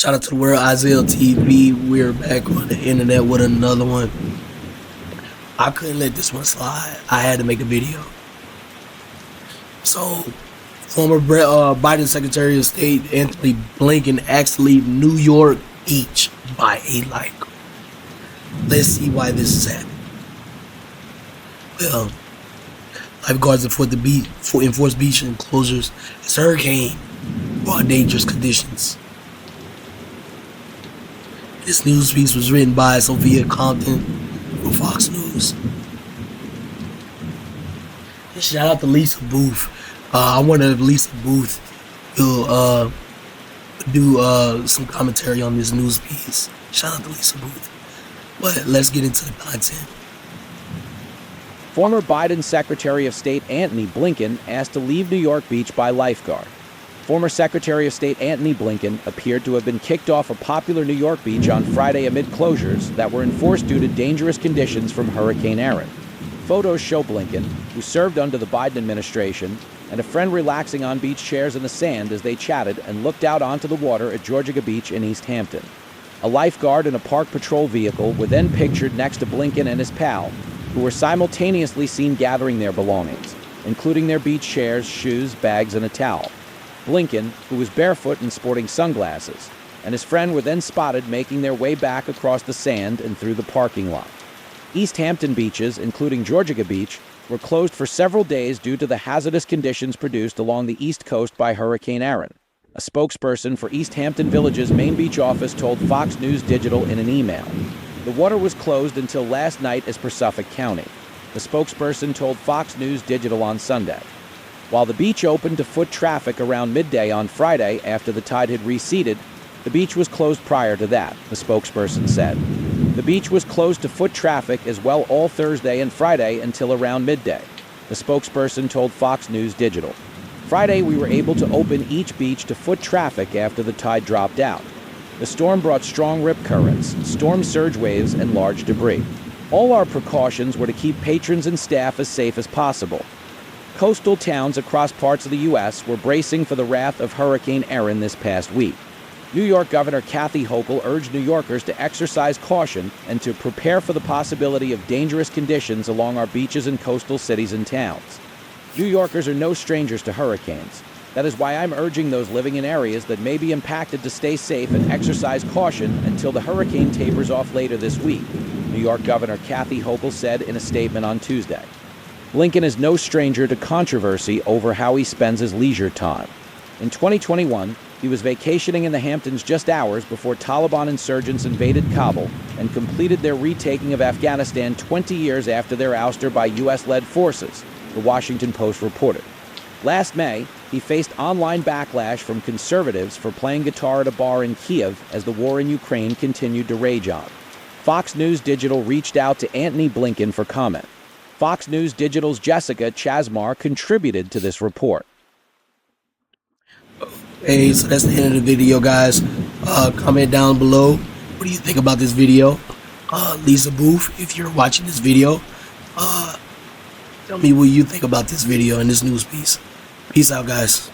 Shout out to the world, Isaiah TV. We're back on the internet with another one. I couldn't let this one slide. I had to make a video. So, former Biden Secretary of State Antony Blinken asked to leave New York Beach by a life. Let's see why this is happening. Well, lifeguards enforce beach enclosures as hurricane brought dangerous conditions. This news piece was written by Sophia Compton from Fox News. And shout out to Lisa Boothe. I wonder if Lisa Boothe will do some commentary on this news piece. Shout out to Lisa Boothe. But let's get into the content. Former Biden Secretary of State Antony Blinken asked to leave New York Beach by lifeguard. Former Secretary of State Antony Blinken appeared to have been kicked off a popular New York beach on Friday amid closures that were enforced due to dangerous conditions from Hurricane Erin. Photos show Blinken, who served under the Biden administration, and a friend relaxing on beach chairs in the sand as they chatted and looked out onto the water at Georgia Beach in East Hampton. A lifeguard and a park patrol vehicle were then pictured next to Blinken and his pal, who were simultaneously seen gathering their belongings, including their beach chairs, shoes, bags, and a towel. Blinken, who was barefoot and sporting sunglasses, and his friend were then spotted making their way back across the sand and through the parking lot. East Hampton beaches, including Georgia Beach, were closed for several days due to the hazardous conditions produced along the East Coast by Hurricane Erin. A spokesperson for East Hampton Village's main beach office told Fox News Digital in an email. The water was closed until last night as per Suffolk County. The spokesperson told Fox News Digital on Sunday. While the beach opened to foot traffic around midday on Friday after the tide had receded, the beach was closed prior to that, the spokesperson said. The beach was closed to foot traffic as well all Thursday and Friday until around midday, the spokesperson told Fox News Digital. Friday, we were able to open each beach to foot traffic after the tide dropped out. The storm brought strong rip currents, storm surge waves, and large debris. All our precautions were to keep patrons and staff as safe as possible. Coastal towns across parts of the U.S. were bracing for the wrath of Hurricane Erin this past week. New York Governor Kathy Hochul urged New Yorkers to exercise caution and to prepare for the possibility of dangerous conditions along our beaches and coastal cities and towns. New Yorkers are no strangers to hurricanes. That is why I'm urging those living in areas that may be impacted to stay safe and exercise caution until the hurricane tapers off later this week, New York Governor Kathy Hochul said in a statement on Tuesday. Blinken is no stranger to controversy over how he spends his leisure time. In 2021, he was vacationing in the Hamptons just hours before Taliban insurgents invaded Kabul and completed their retaking of Afghanistan 20 years after their ouster by U.S.-led forces, the Washington Post reported. Last May, he faced online backlash from conservatives for playing guitar at a bar in Kiev as the war in Ukraine continued to rage on. Fox News Digital reached out to Antony Blinken for comment. Fox News Digital's Jessica Chasmar contributed to this report. Hey, so that's the end of the video, guys. Comment down below. What do you think about this video? Lisa Boothe, if you're watching this video, tell me what you think about this video and this news piece. Peace out, guys.